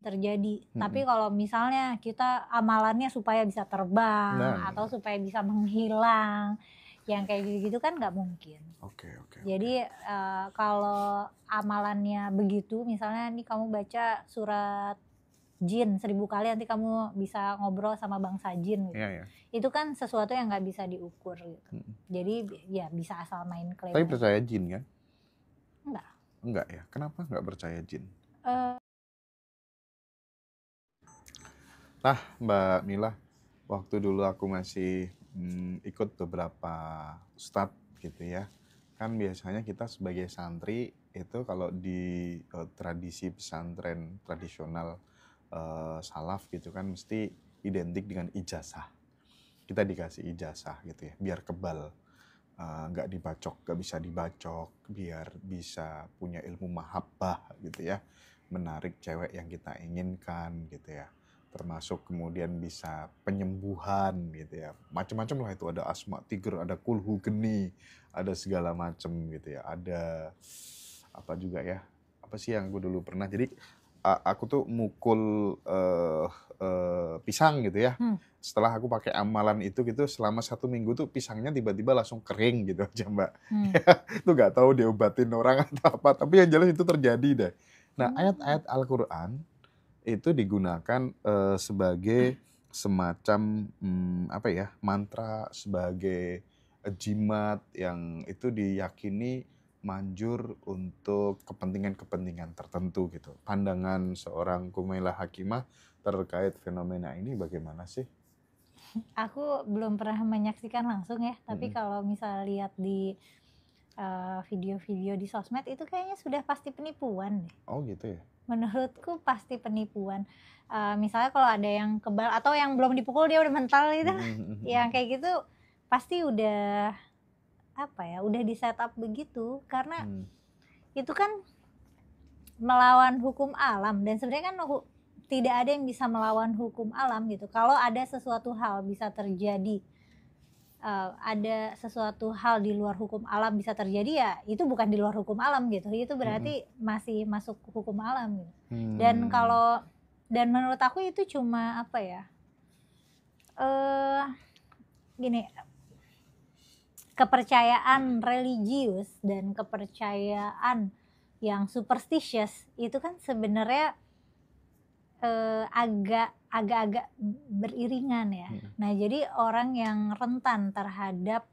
terjadi. Tapi kalau misalnya kita amalannya supaya bisa terbang atau supaya bisa menghilang, yang kayak gitu-gitu kan nggak mungkin. Oke. Jadi kalau amalannya begitu, misalnya nih kamu baca surat jin 1000 kali nanti kamu bisa ngobrol sama bangsa jin gitu. Iya. Itu kan sesuatu yang nggak bisa diukur gitu. Jadi ya bisa asal main klaim. Tapi percaya jin kan? Enggak ya. Kenapa nggak percaya jin? Mbak Mila, waktu dulu aku masih ikut beberapa ustadz gitu ya. Kan biasanya kita sebagai santri itu kalau di tradisi pesantren tradisional salaf gitu kan mesti identik dengan ijazah. Kita dikasih ijazah gitu ya, biar kebal. Nggak dibacok, nggak bisa dibacok, biar bisa punya ilmu mahabbah gitu ya. Menarik cewek yang kita inginkan gitu ya. Termasuk kemudian bisa penyembuhan gitu ya. Macam-macam lah itu, ada asma tiger, ada kulhu geni, ada segala macam gitu ya. Ada apa juga ya, apa sih yang gue dulu pernah, jadi aku tuh mukul pisang gitu ya. Setelah aku pakai amalan itu gitu, selama 1 minggu tuh pisangnya tiba-tiba langsung kering gitu aja Mbak. Itu nggak tahu diobatin orang atau apa, tapi yang jelas itu terjadi deh. Nah, ayat-ayat Al-Quran itu digunakan sebagai semacam apa ya, mantra, sebagai jimat yang itu diyakini manjur untuk kepentingan-kepentingan tertentu gitu. Pandangan seorang Kumailah Hakimah terkait fenomena ini bagaimana sih? Aku belum pernah menyaksikan langsung ya, tapi kalau misalnya lihat di video-video di sosmed itu kayaknya sudah pasti penipuan deh. Oh gitu ya? Menurutku pasti penipuan. Misalnya kalau ada yang kebal atau yang belum dipukul dia udah mental gitu, yang kayak gitu pasti udah udah di setup begitu, karena itu kan melawan hukum alam, dan sebenarnya kan tidak ada yang bisa melawan hukum alam gitu. Kalau ada sesuatu hal bisa terjadi, ada sesuatu hal di luar hukum alam bisa terjadi, ya itu bukan di luar hukum alam gitu, itu berarti masih masuk hukum alam gitu. Dan menurut aku itu cuma gini, kepercayaan religius dan kepercayaan yang superstitious itu kan sebenarnya agak-agak beriringan ya. Nah, jadi orang yang rentan terhadap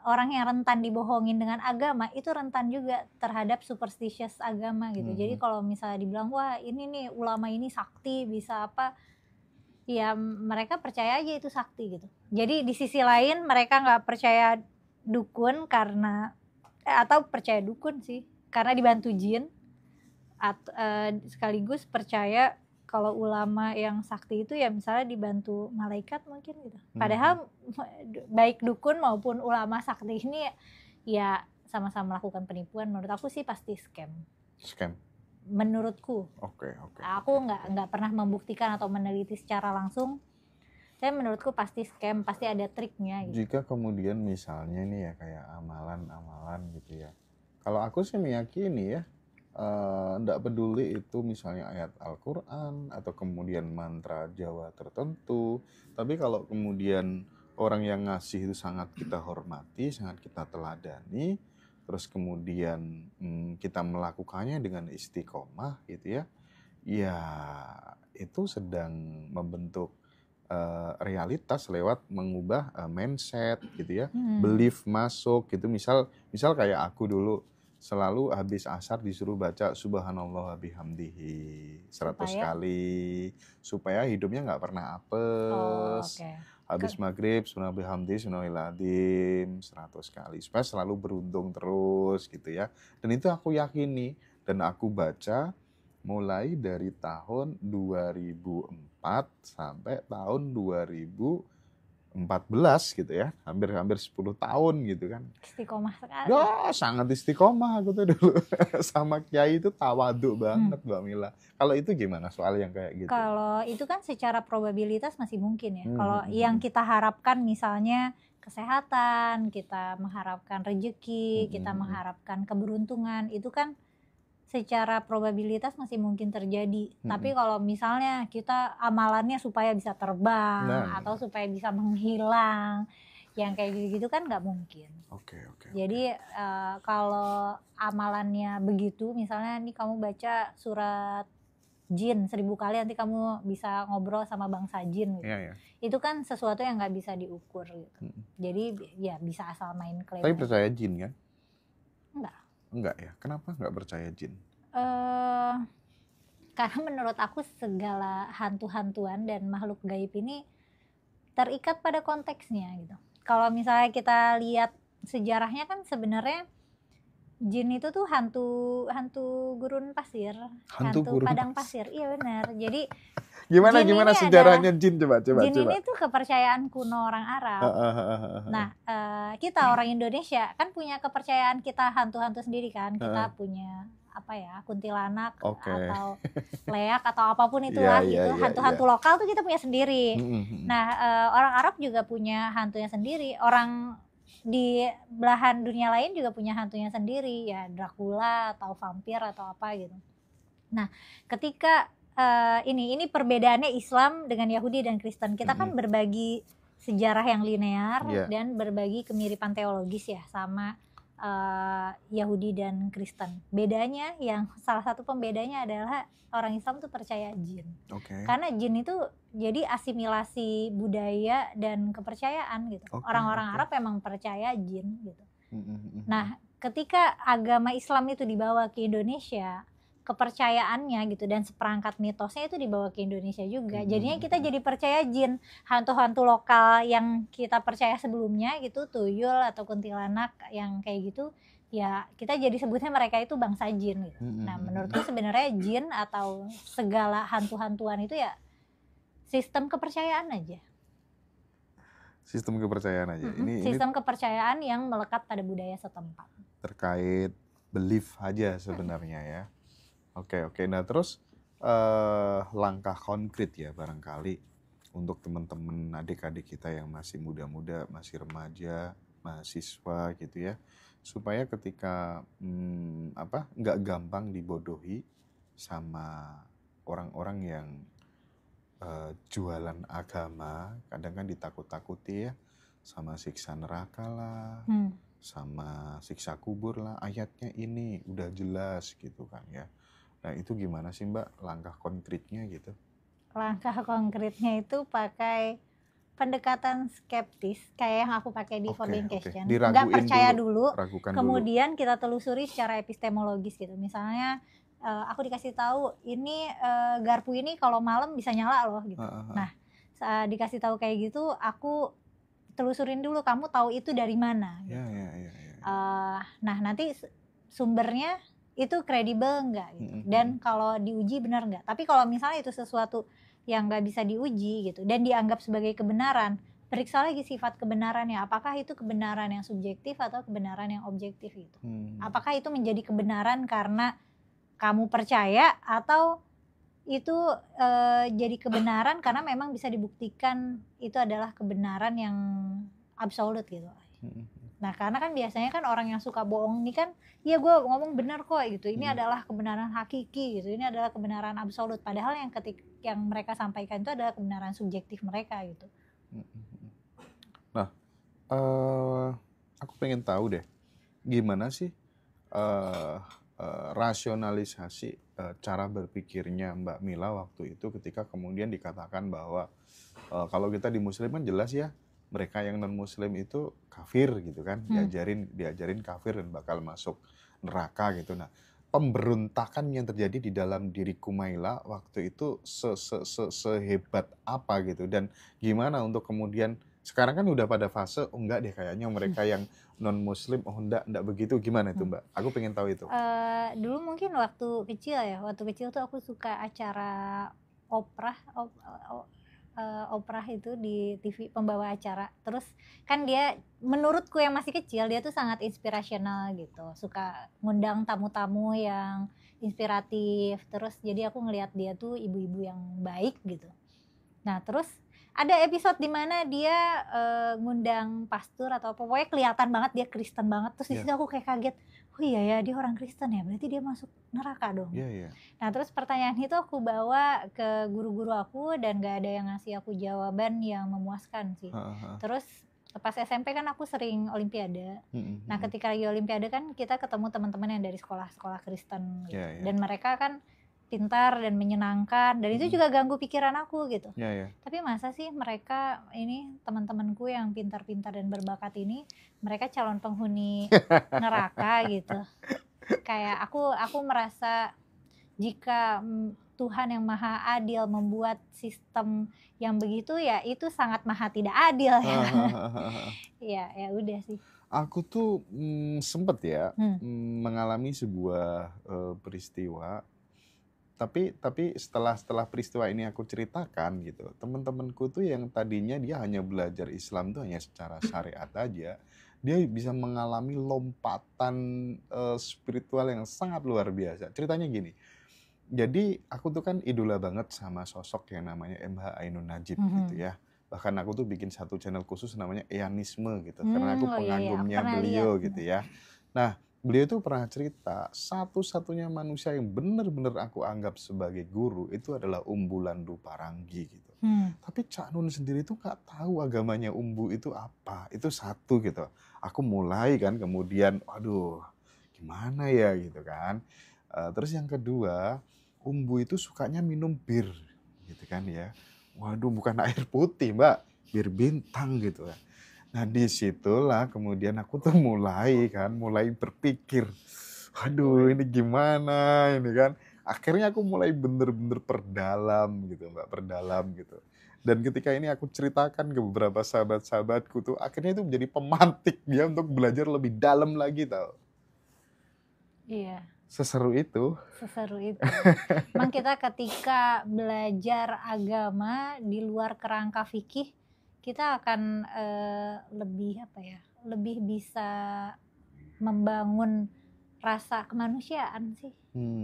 orang yang rentan dibohongin dengan agama itu rentan juga terhadap superstitious agama gitu. Jadi kalau misalnya dibilang wah ini nih ulama ini sakti bisa apa, ya mereka percaya aja itu sakti gitu. Jadi di sisi lain mereka nggak percaya dukun karena atau percaya dukun sih karena dibantu jin, sekaligus percaya kalau ulama yang sakti itu ya misalnya dibantu malaikat mungkin gitu. Padahal baik dukun maupun ulama sakti ini ya sama-sama melakukan penipuan. Menurut aku sih pasti scam. Menurutku. Oke. Aku nggak pernah membuktikan atau meneliti secara langsung. Tapi menurutku pasti scam, pasti ada triknya gitu. Jika kemudian misalnya nih ya kayak amalan-amalan gitu ya. Kalau aku sih meyakini ya, nggak peduli itu misalnya ayat Al-Quran atau kemudian mantra Jawa tertentu, tapi kalau kemudian orang yang ngasih itu sangat kita hormati, sangat kita teladani, terus kemudian kita melakukannya dengan istiqomah gitu ya, ya itu sedang membentuk realitas lewat mengubah mindset gitu ya, belief masuk gitu. Misal kayak aku dulu selalu habis asar disuruh baca subhanallah bihamdihi 100 kali supaya hidupnya nggak pernah apes. Habis maghrib subhanallah bihamdihi subhanallahiladzim 100 kali supaya selalu beruntung terus gitu ya. Dan itu aku yakini dan aku baca mulai dari tahun 2004 sampai tahun 2014 gitu ya, hampir 10 tahun gitu kan. Istiqomah sekali. Ya sangat istiqomah aku tuh dulu. Sama kiai itu tawaduk banget Mbak Mila. Kalau itu gimana soal yang kayak gitu? Kalau itu kan secara probabilitas masih mungkin ya. Kalau yang kita harapkan misalnya kesehatan, kita mengharapkan rezeki, kita mengharapkan keberuntungan, itu kan secara probabilitas masih mungkin terjadi. Tapi kalau misalnya kita amalannya supaya bisa terbang atau supaya bisa menghilang, yang kayak gitu-gitu kan nggak mungkin. Oke. Jadi kalau amalannya begitu, misalnya nih kamu baca surat jin 1000 kali nanti kamu bisa ngobrol sama bangsa jin gitu. Iya. Itu kan sesuatu yang nggak bisa diukur gitu. Jadi ya bisa asal main klaim. Tapi percaya jin kan? Enggak ya. Kenapa nggak percaya jin? Karena menurut aku segala hantu-hantuan dan makhluk gaib ini terikat pada konteksnya gitu. Kalau misalnya kita lihat sejarahnya kan sebenarnya jin itu tuh hantu gurun pasir, hantu padang pasir. Iya benar. Jadi gimana sejarahnya jin coba. Jin ini tuh kepercayaan kuno orang Arab. Nah, kita orang Indonesia kan punya kepercayaan kita hantu-hantu sendiri kan. Kita punya kuntilanak atau leak atau apapun itulah gitu. Hantu-hantu lokal tuh kita punya sendiri. Nah, orang Arab juga punya hantunya sendiri. Orang di belahan dunia lain juga punya hantunya sendiri, ya Dracula atau vampir atau apa gitu. Nah, ketika ini perbedaannya Islam dengan Yahudi dan Kristen. Kita kan berbagi sejarah yang linear dan berbagi kemiripan teologis ya sama Yahudi dan Kristen. Bedanya yang salah satu pembedanya adalah orang Islam tuh percaya jin. Karena jin itu jadi asimilasi budaya dan kepercayaan gitu. Orang-orang Arab emang percaya jin gitu. Nah, ketika agama Islam itu dibawa ke Indonesia, kepercayaannya gitu dan seperangkat mitosnya itu dibawa ke Indonesia juga. Jadinya kita jadi percaya jin, hantu-hantu lokal yang kita percaya sebelumnya gitu, tuyul atau kuntilanak yang kayak gitu, ya kita jadi sebutnya mereka itu bangsa jin gitu. Nah, menurutku sebenarnya jin atau segala hantu-hantuan itu ya sistem kepercayaan aja. Sistem kepercayaan aja. Sistem kepercayaan yang melekat pada budaya setempat. Terkait belief aja sebenarnya ya. Oke. Nah terus langkah konkret ya barangkali untuk teman-teman adik-adik kita yang masih muda-muda, masih remaja, mahasiswa gitu ya, supaya ketika nggak gampang dibodohi sama orang-orang yang jualan agama, kadang kan ditakut-takuti ya sama siksa neraka lah, sama siksa kubur lah, ayatnya ini udah jelas gitu kan ya. Nah itu gimana sih Mbak langkah konkretnya gitu? Langkah konkretnya itu pakai pendekatan skeptis kayak yang aku pakai di Forbidden Question. Nggak percaya dulu, kemudian kita telusuri secara epistemologis gitu. Misalnya aku dikasih tahu ini garpu ini kalau malam bisa nyala loh gitu. Nah dikasih tahu kayak gitu, aku telusurin dulu, kamu tahu itu dari mana gitu. Nah nanti sumbernya itu kredibel enggak gitu. Dan kalau diuji benar enggak. Tapi kalau misalnya itu sesuatu yang enggak bisa diuji gitu dan dianggap sebagai kebenaran, periksa lagi sifat kebenarannya. Apakah itu kebenaran yang subjektif atau kebenaran yang objektif gitu. Apakah itu menjadi kebenaran karena kamu percaya atau itu jadi kebenaran karena memang bisa dibuktikan itu adalah kebenaran yang absolut gitu. Nah karena kan biasanya kan orang yang suka bohong ini kan, ya gue ngomong benar kok gitu, ini adalah kebenaran hakiki gitu, ini adalah kebenaran absolut, padahal yang mereka sampaikan itu adalah kebenaran subjektif mereka gitu. Nah aku pengen tahu deh gimana sih rasionalisasi cara berpikirnya Mbak Mila waktu itu ketika kemudian dikatakan bahwa kalau kita di Muslim kan jelas ya, mereka yang non Muslim itu kafir gitu kan, diajarin kafir dan bakal masuk neraka gitu. Nah, pemberontakan yang terjadi di dalam diri Kumaila waktu itu sehebat apa gitu, dan gimana untuk kemudian sekarang kan udah pada fase enggak deh kayaknya mereka yang non Muslim enggak begitu, gimana itu Mbak? Aku pengen tahu itu. Dulu mungkin waktu kecil tuh aku suka acara Oprah itu di TV, pembawa acara. Terus kan dia menurutku yang masih kecil dia tuh sangat inspirasional gitu, suka ngundang tamu-tamu yang inspiratif. Terus jadi aku ngelihat dia tuh ibu-ibu yang baik gitu. Nah terus ada episode di mana dia ngundang pastor atau apa, pokoknya kelihatan banget dia Kristen banget. Terus di situ aku kayak kaget, oh iya ya dia orang Kristen ya, berarti dia masuk neraka dong. Nah terus pertanyaan itu aku bawa ke guru-guru aku dan gak ada yang ngasih aku jawaban yang memuaskan sih. Terus pas SMP kan aku sering olimpiade. Nah ketika lagi olimpiade kan kita ketemu teman-teman yang dari sekolah-sekolah Kristen gitu. Dan mereka kan pintar dan menyenangkan, dan itu juga ganggu pikiran aku gitu. Tapi masa sih mereka ini teman-temanku yang pintar-pintar dan berbakat ini, mereka calon penghuni neraka gitu. Kayak aku merasa jika Tuhan yang maha adil membuat sistem yang begitu, ya itu sangat maha tidak adil ya. Ya udah sih. Aku tuh sempet ya mengalami sebuah peristiwa. Tapi setelah peristiwa ini aku ceritakan gitu, teman-temanku tuh yang tadinya dia hanya belajar Islam tuh hanya secara syariat aja, dia bisa mengalami lompatan spiritual yang sangat luar biasa. Ceritanya gini, jadi aku tuh kan idola banget sama sosok yang namanya MH Ainun Najib gitu ya. Bahkan aku tuh bikin satu channel khusus namanya Eyanisme gitu, karena aku pengagumnya beliau gitu ya. Nah, beliau tuh pernah cerita, satu-satunya manusia yang benar-benar aku anggap sebagai guru itu adalah Umbu Landu Paranggi gitu. Tapi Cak Nun sendiri tuh gak tahu agamanya Umbu itu apa. Itu satu gitu. Aku mulai kan kemudian, aduh gimana ya gitu kan. Terus yang kedua, Umbu itu sukanya minum bir gitu kan ya. Waduh bukan air putih mbak, bir bintang gitu kan. Nah disitulah kemudian aku tuh mulai berpikir, aduh ini gimana ini kan. Akhirnya aku mulai bener-bener perdalam gitu mbak, perdalam gitu. Dan ketika ini aku ceritakan ke beberapa sahabat-sahabatku tuh, akhirnya itu menjadi pemantik dia untuk belajar lebih dalam lagi tau. Iya. Seseru itu. Seseru itu. Emang kita ketika belajar agama di luar kerangka fikih, kita akan lebih apa ya, lebih bisa membangun rasa kemanusiaan sih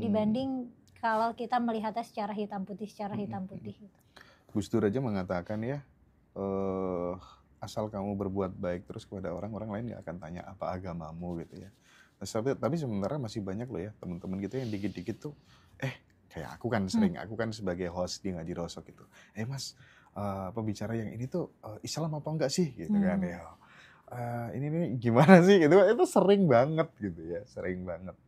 dibanding kalau kita melihatnya secara hitam putih gitu. Gus Dur aja mengatakan ya, asal kamu berbuat baik terus kepada orang lain gak akan tanya apa agamamu gitu ya. Tapi sementara masih banyak loh ya teman-teman kita yang dikit-dikit tuh, kayak aku kan sering, aku kan sebagai host di Ngaji Rosok gitu, mas pembicara yang ini tuh Islam apa enggak sih gitu kan ya. Ini gimana sih gitu, itu sering banget gitu ya, sering banget.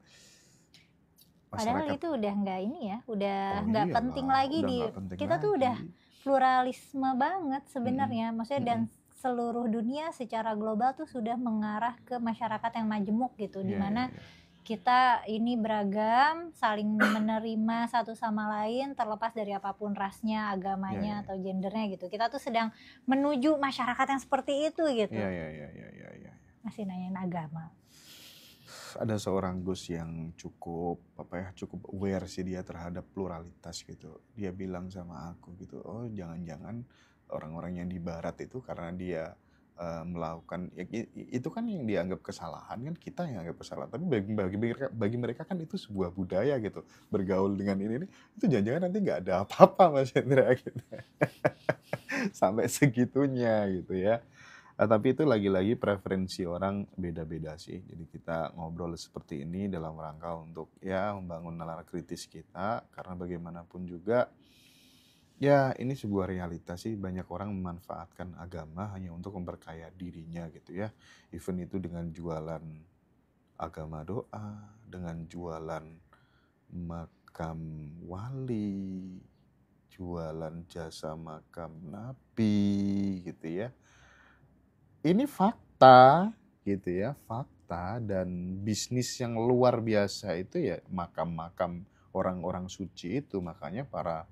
Padahal itu udah nggak ini ya, udah nggak penting lagi kita tuh udah pluralisme banget sebenarnya, maksudnya dan seluruh dunia secara global tuh sudah mengarah ke masyarakat yang majemuk gitu, dimana kita ini beragam, saling menerima satu sama lain terlepas dari apapun rasnya, agamanya atau gendernya gitu. Kita tuh sedang menuju masyarakat yang seperti itu gitu. Masih nanyain agama. Ada seorang Gus yang cukup aware sih dia terhadap pluralitas gitu. Dia bilang sama aku gitu, oh jangan-jangan orang-orang yang di barat itu karena dia melakukan itu kan yang dianggap kesalahan, kan kita yang anggap kesalahan, tapi bagi mereka kan itu sebuah budaya gitu, bergaul dengan ini itu jangan-jangan nanti nggak ada apa-apa Mas Hendra gitu. Sampai segitunya gitu ya. Tapi itu lagi-lagi preferensi orang beda-beda sih. Jadi kita ngobrol seperti ini dalam rangka untuk ya membangun nalar kritis kita, karena bagaimanapun juga ya ini sebuah realitas sih, banyak orang memanfaatkan agama hanya untuk memperkaya dirinya gitu ya. Even itu dengan jualan agama doa, dengan jualan makam wali, jualan jasa makam nabi gitu ya. Ini fakta gitu ya, fakta, dan bisnis yang luar biasa itu ya makam-makam orang-orang suci itu. Makanya para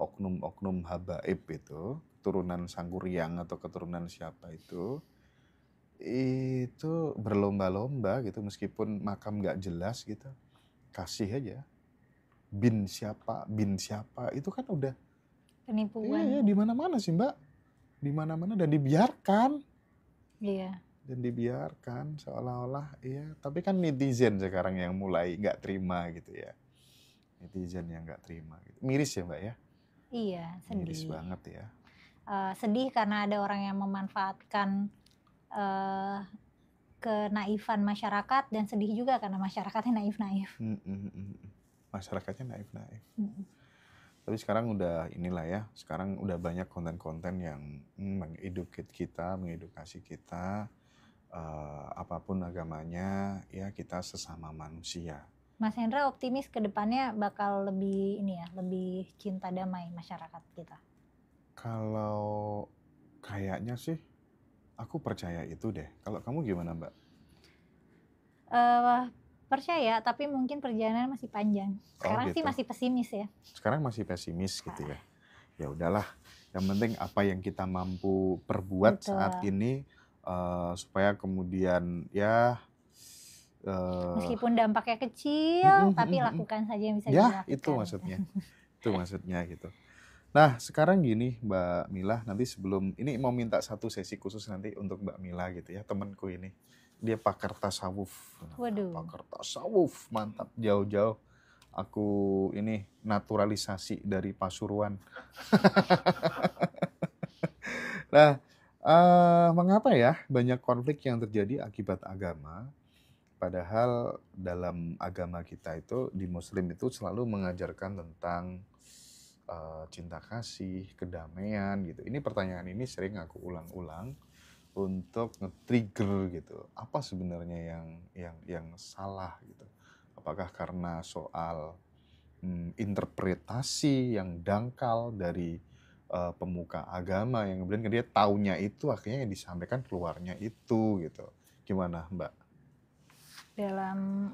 oknum-oknum habaib itu, keturunan Sangkuriang atau keturunan siapa itu berlomba-lomba gitu, meskipun makam gak jelas gitu, kasih aja bin siapa itu kan udah penipuan. Iya, di mana-mana sih Mbak, di mana-mana, dan dibiarkan. Iya. Dan dibiarkan seolah-olah iya, tapi kan netizen sekarang yang mulai nggak terima gitu ya. Netizen yang nggak terima gitu. Miris ya Mbak ya. Iya, Miris sedih. banget ya. Sedih karena ada orang yang memanfaatkan eh, kenaifan masyarakat, dan sedih juga karena masyarakatnya naif-naif. Masyarakatnya naif-naif. Mm. Tapi sekarang udah inilah ya, sekarang udah banyak konten-konten yang mengedukasi kita, apapun agamanya, ya kita sesama manusia. Mas Hendra optimis ke depannya bakal lebih ini ya, lebih cinta damai masyarakat kita. Kalau kayaknya sih, aku percaya itu deh. Kalau kamu gimana, Mbak? Percaya, tapi mungkin perjalanan masih panjang. Sekarang sih Gitu. masih pesimis ya. Sekarang masih pesimis gitu ya. Ya udahlah, yang penting apa yang kita mampu perbuat Betul. saat ini supaya kemudian ya Meskipun dampaknya kecil, tapi lakukan saja yang bisa ya dilakukan. itu maksudnya. Itu maksudnya gitu. Nah, sekarang gini Mbak Mila, nanti sebelum ini mau minta satu sesi khusus nanti untuk Mbak Mila gitu ya, temanku ini. Dia pakar tasawuf. Waduh. Pakar tasawuf, mantap, jauh-jauh. Aku ini naturalisasi dari Pasuruan. Nah, mengapa ya banyak konflik yang terjadi akibat agama? Padahal dalam agama kita itu, di Muslim itu selalu mengajarkan tentang cinta kasih, kedamaian gitu. Ini pertanyaan ini sering aku ulang-ulang untuk nge-trigger gitu. Apa sebenarnya yang salah gitu? Apakah karena soal interpretasi yang dangkal dari pemuka agama yang kemudian dia taunya itu akhirnya yang disampaikan keluarnya itu gitu. Gimana, Mbak? Dalam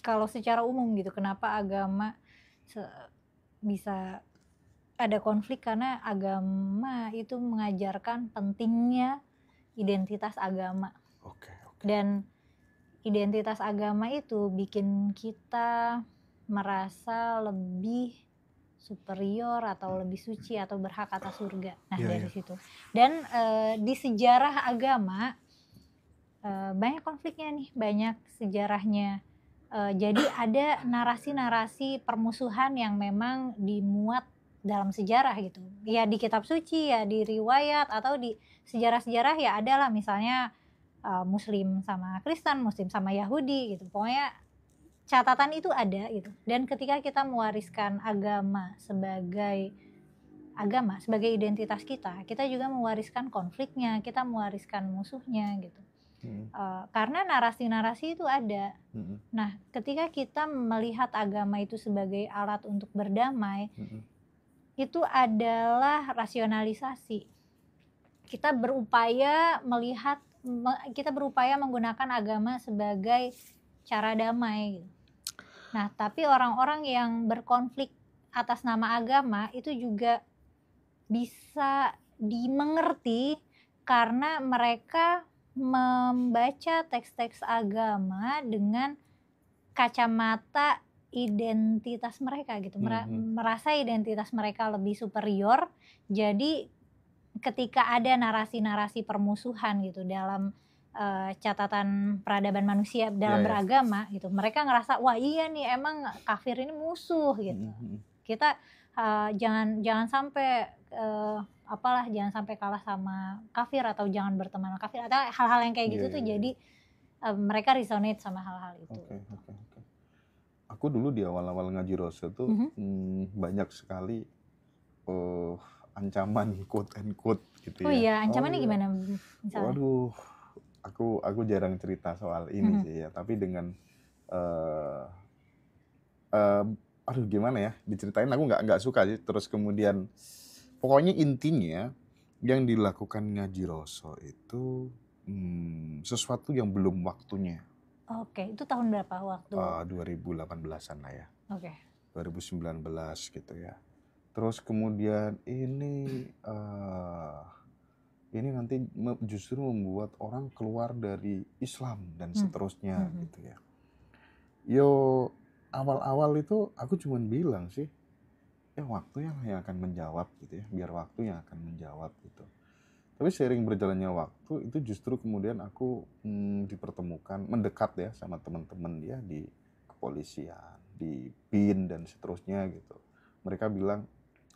kalau secara umum gitu, kenapa agama bisa ada konflik? Karena agama itu mengajarkan pentingnya identitas agama. Oke. Dan identitas agama itu bikin kita merasa lebih superior atau lebih suci atau berhak atas surga. Nah, dari situ. Dan di sejarah agama banyak konfliknya nih, banyak sejarahnya. Jadi ada narasi-narasi permusuhan yang memang dimuat dalam sejarah gitu. Ya di kitab suci, ya di riwayat, atau di sejarah-sejarah ya adalah misalnya Muslim sama Kristen, Muslim sama Yahudi gitu. Pokoknya catatan itu ada gitu. Dan ketika kita mewariskan agama sebagai identitas kita, kita juga mewariskan konfliknya, kita mewariskan musuhnya gitu. Karena narasi-narasi itu ada. Nah, ketika kita melihat agama itu sebagai alat untuk berdamai, itu adalah rasionalisasi. Kita berupaya menggunakan agama sebagai cara damai. Nah, tapi orang-orang yang berkonflik atas nama agama itu juga bisa dimengerti karena mereka membaca teks-teks agama dengan kacamata identitas mereka gitu, merasa identitas mereka lebih superior. Jadi ketika ada narasi-narasi permusuhan gitu dalam catatan peradaban manusia dalam beragama gitu, mereka ngerasa wah iya nih emang kafir ini musuh gitu. Kita jangan sampai jangan sampai kalah sama kafir, atau jangan berteman sama kafir, atau hal-hal yang kayak gitu tuh. Jadi mereka resonate sama hal-hal itu. Oke. Aku dulu di awal-awal ngaji Rasul tuh banyak sekali ancaman quote and quote gitu ya. Oh iya, ancamannya gimana misalnya? Waduh, aku jarang cerita soal ini sih ya, tapi dengan aduh gimana ya diceritain, aku nggak suka sih. Terus kemudian pokoknya intinya yang dilakukan ngaji Roso itu sesuatu yang belum waktunya. Oke, itu tahun berapa waktu? 2018-an lah ya. Oke. 2019 gitu ya. Terus kemudian ini nanti justru membuat orang keluar dari Islam dan seterusnya gitu ya. Yo awal-awal itu aku cuma bilang sih, ya waktu yang akan menjawab gitu ya, biar waktu yang akan menjawab gitu. Tapi seiring berjalannya waktu itu justru kemudian aku dipertemukan, mendekat ya sama teman-teman dia di kepolisian, di BIN dan seterusnya gitu. mereka bilang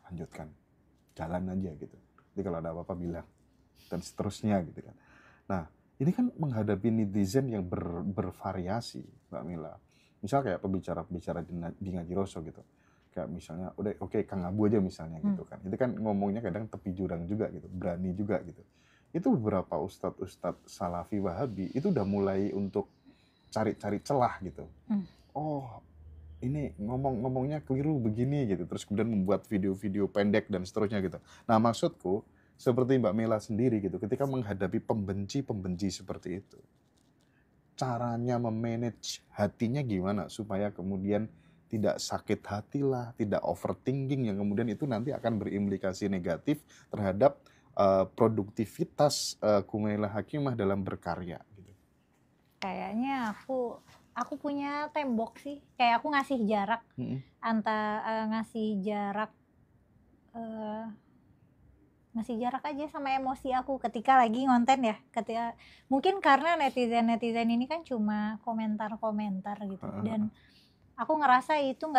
lanjutkan, jalan aja gitu. Jadi kalau ada apa-apa bilang, dan seterusnya gitu kan. Nah, ini kan menghadapi netizen yang bervariasi, Mbak Mila. Misal kayak pembicara-pembicara di Ngajiroso gitu. Kayak misalnya, udah oke, Kang Abu aja misalnya gitu kan. Itu kan ngomongnya kadang tepi jurang juga gitu, berani juga gitu. Itu beberapa ustadz-ustadz Salafi Wahabi itu udah mulai untuk cari-cari celah gitu. Oh, ini ngomongnya keliru begini gitu. Terus kemudian membuat video-video pendek dan seterusnya gitu. Nah, maksudku seperti Mbak Mela sendiri gitu, ketika menghadapi pembenci-pembenci seperti itu, caranya memanage hatinya gimana supaya kemudian tidak sakit hati lah, tidak overthinking yang kemudian itu nanti akan berimplikasi negatif terhadap produktivitas Kumaila Hakimah dalam berkarya gitu. Kayaknya aku punya tembok sih, kayak aku ngasih jarak ngasih jarak aja sama emosi aku ketika lagi ngonten ya. Ketika mungkin karena netizen ini kan cuma komentar-komentar gitu, dan aku ngerasa itu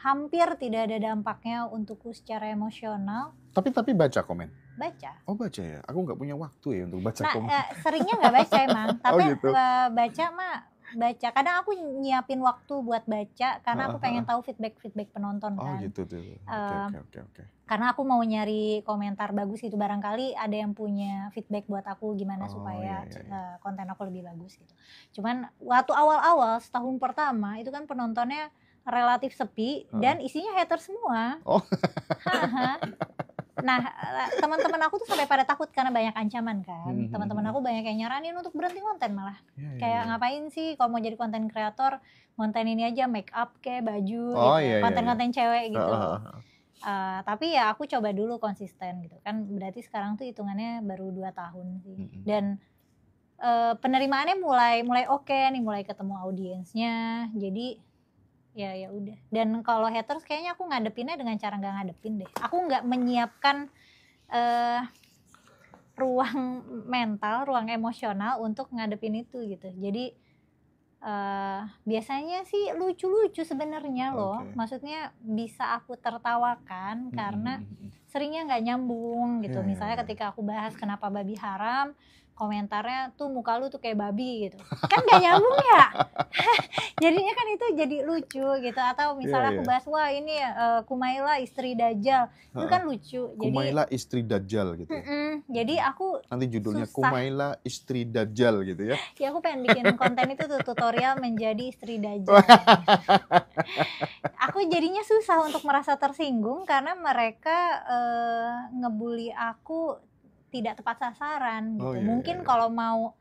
hampir tidak ada dampaknya untukku secara emosional. Tapi baca komen? Baca. Oh, baca ya? Aku nggak punya waktu ya untuk baca komen. Seringnya nggak baca emang, tapi gitu. baca mah baca. Kadang aku nyiapin waktu buat baca karena aku pengen tahu feedback penonton kan. Oh gitu tuh. Oke. Karena aku mau nyari komentar bagus gitu, barangkali ada yang punya feedback buat aku gimana supaya konten aku lebih bagus gitu. Cuman waktu awal-awal setahun pertama itu kan penontonnya relatif sepi dan isinya hater semua. Nah, teman-teman aku tuh sampai pada takut karena banyak ancaman kan. Teman-teman aku banyak yang nyaranin untuk berhenti konten malah. Kayak ngapain sih kalau mau jadi konten kreator, konten ini aja, make up kayak baju gitu, konten-konten cewek gitu. Tapi ya aku coba dulu konsisten gitu kan, berarti sekarang tuh hitungannya baru 2 tahun sih. Dan penerimaannya mulai oke nih, mulai ketemu audiensnya. Jadi ya udah. Dan kalau haters kayaknya aku ngadepinnya dengan cara nggak ngadepin deh. Aku nggak menyiapkan ruang mental, ruang emosional untuk ngadepin itu gitu. Jadi biasanya sih lucu-lucu sebenarnya loh. Maksudnya bisa aku tertawakan karena seringnya nggak nyambung gitu. Misalnya ketika aku bahas kenapa babi haram, komentarnya tuh muka lu tuh kayak babi gitu, kan gak nyambung ya. Jadinya kan itu jadi lucu gitu. Atau misalnya aku bahas wah ini Kumaila istri Dajjal, itu kan lucu. Kumaila istri Dajjal gitu. Jadi aku nanti judulnya susah. Kumaila istri Dajjal gitu ya. Ya aku pengen bikin konten itu tuh, tutorial menjadi istri Dajjal. Aku jadinya susah untuk merasa tersinggung karena mereka ngebully aku tidak tepat sasaran gitu. Mungkin kalau mau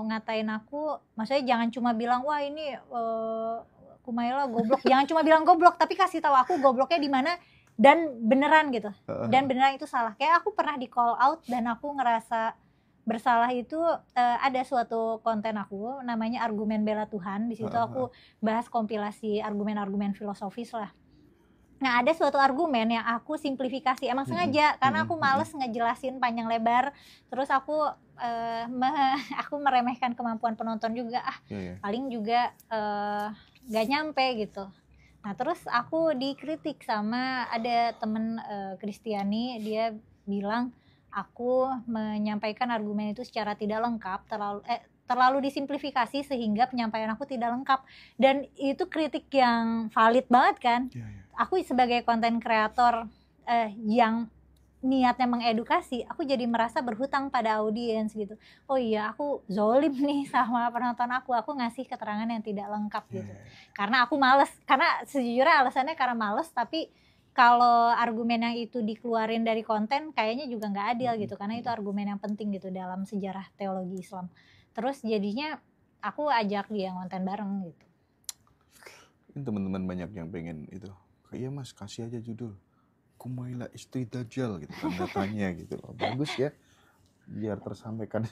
ngatain aku, maksudnya jangan cuma bilang wah ini Kumaila goblok, jangan cuma bilang goblok, tapi kasih tahu aku gobloknya di mana dan beneran gitu. Dan beneran itu salah. Kayak aku pernah di call out dan aku ngerasa bersalah itu ada suatu konten aku namanya Argumen Bela Tuhan. Di situ aku bahas kompilasi argumen-argumen filosofis lah. Nah, ada suatu argumen yang aku simplifikasi, emang sengaja karena aku males ngejelasin panjang lebar. Terus aku aku meremehkan kemampuan penonton juga, paling juga gak nyampe gitu. Nah, terus aku dikritik sama ada temen Kristiani, dia bilang aku menyampaikan argumen itu secara tidak lengkap, terlalu disimplifikasi sehingga penyampaian aku tidak lengkap. Dan itu kritik yang valid banget kan. Aku sebagai konten kreator yang niatnya mengedukasi, aku jadi merasa berhutang pada audiens gitu. Oh iya, aku zolim nih sama penonton aku ngasih keterangan yang tidak lengkap gitu. Karena aku males, karena sejujurnya alasannya karena males, tapi kalau argumen yang itu dikeluarin dari konten kayaknya juga nggak adil gitu, karena itu argumen yang penting gitu dalam sejarah teologi Islam. Terus jadinya aku ajak dia ngonten bareng gitu. Ini teman-teman banyak yang pengen itu. Iya mas, kasih aja judul Kumaila istri Dajjal gitu, tanda tanya gitu loh. Bagus ya, biar tersampaikan.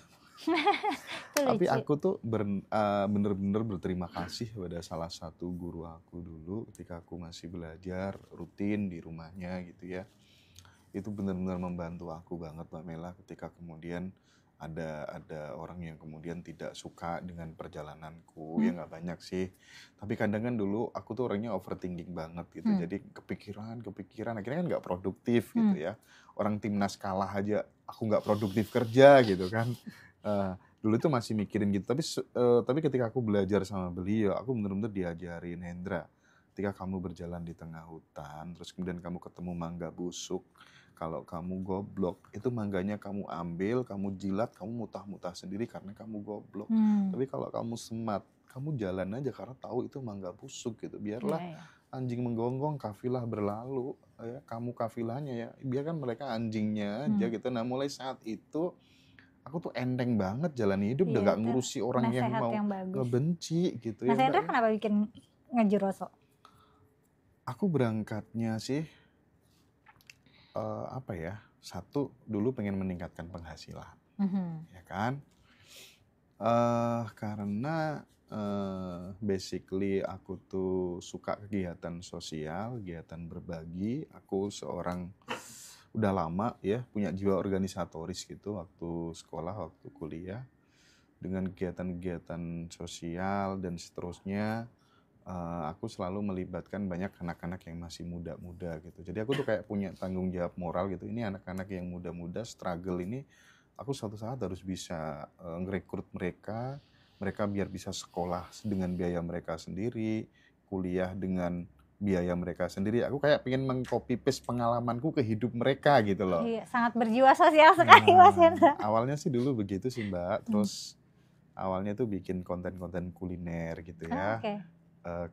Tapi aku tuh bener-bener berterima kasih pada salah satu guru aku dulu ketika aku masih belajar rutin di rumahnya gitu ya. Itu bener-bener membantu aku banget Mbak Mela ketika kemudian ada orang yang kemudian tidak suka dengan perjalananku, ya nggak banyak sih. Tapi kadang kan dulu aku tuh orangnya overthinking banget gitu, jadi kepikiran, akhirnya kan nggak produktif gitu ya. Orang timnas kalah aja, aku nggak produktif kerja gitu kan. Dulu tuh masih mikirin gitu, tapi ketika aku belajar sama beliau, aku bener-bener diajarin, Hendra, ketika kamu berjalan di tengah hutan, terus kemudian kamu ketemu mangga busuk, kalau kamu goblok, itu mangganya kamu ambil, kamu jilat, kamu mutah-mutah sendiri karena kamu goblok. Tapi kalau kamu smart, kamu jalan aja karena tahu itu mangga busuk gitu. Biarlah anjing menggonggong, kafilah berlalu, ya, kamu kafilahnya ya. Biarkan mereka anjingnya aja gitu. Nah mulai saat itu, aku tuh enteng banget jalan hidup, udah gak ngurusi orang yang mau ngebenci gitu. Mas Hendra kenapa bikin Ngejeroso? Aku berangkatnya sih, apa ya, satu dulu pengen meningkatkan penghasilan, ya kan, karena basically aku tuh suka kegiatan sosial, kegiatan berbagi. Aku seorang udah lama ya punya jiwa organisatoris gitu, waktu sekolah, waktu kuliah, dengan kegiatan-kegiatan sosial dan seterusnya. Aku selalu melibatkan banyak anak-anak yang masih muda-muda gitu. Jadi aku tuh kayak punya tanggung jawab moral gitu. Ini anak-anak yang muda-muda struggle ini, aku suatu saat harus bisa ngerekrut mereka biar bisa sekolah dengan biaya mereka sendiri, kuliah dengan biaya mereka sendiri. Aku kayak pengen meng-copy paste pengalamanku ke hidup mereka gitu loh. Iya, sangat berjiwa sosial sekali Mas Hendra. Awalnya sih dulu begitu sih Mbak. Terus awalnya tuh bikin konten-konten kuliner gitu ya.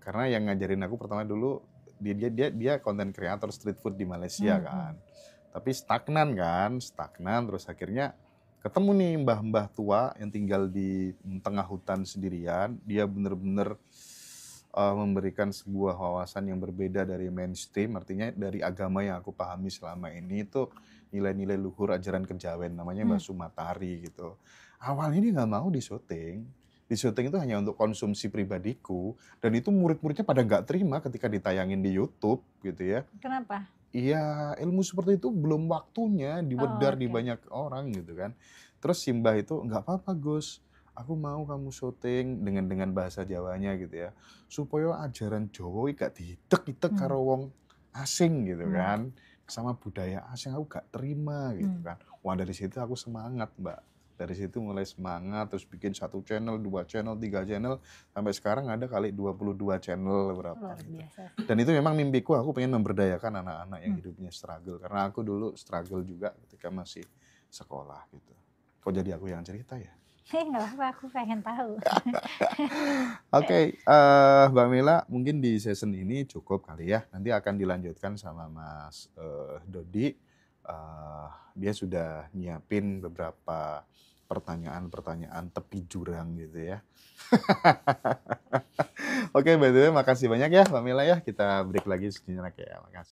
Karena yang ngajarin aku pertama dulu dia konten kreator street food di Malaysia kan. Tapi stagnan terus akhirnya ketemu nih mbah-mbah tua yang tinggal di tengah hutan sendirian. Dia bener-bener memberikan sebuah wawasan yang berbeda dari mainstream, artinya dari agama yang aku pahami selama ini itu nilai-nilai luhur ajaran kejawen, namanya Mbah Sumatari gitu. Awalnya dia nggak mau di syuting itu hanya untuk konsumsi pribadiku, dan itu murid-muridnya pada nggak terima ketika ditayangin di YouTube gitu ya. Kenapa? Iya, ilmu seperti itu belum waktunya diwedar di banyak orang gitu kan. Terus Simbah itu, nggak apa-apa Gus, aku mau kamu syuting dengan bahasa Jawanya gitu ya, supaya ajaran Jawa gak didek-idek karo wong asing gitu kan, sama budaya asing aku gak terima gitu kan. Wah dari situ aku semangat Mbak. Dari situ mulai semangat, terus bikin 1 channel, 2 channel, 3 channel, sampai sekarang ada kali 22 channel berapa. Dan itu memang mimpiku, aku pengen memberdayakan anak-anak yang hidupnya struggle. Karena aku dulu struggle juga ketika masih sekolah gitu. Kok jadi aku yang cerita ya? Nggak apa-apa, aku pengen tahu. Oke, Mbak Mila, mungkin di season ini cukup kali ya. Nanti akan dilanjutkan sama Mas Dodi. Dia sudah nyiapin beberapa pertanyaan-pertanyaan tepi jurang gitu ya. Oke, by the way, makasih banyak ya Mbak Mila ya. Kita break lagi sejenak ya. Makasih.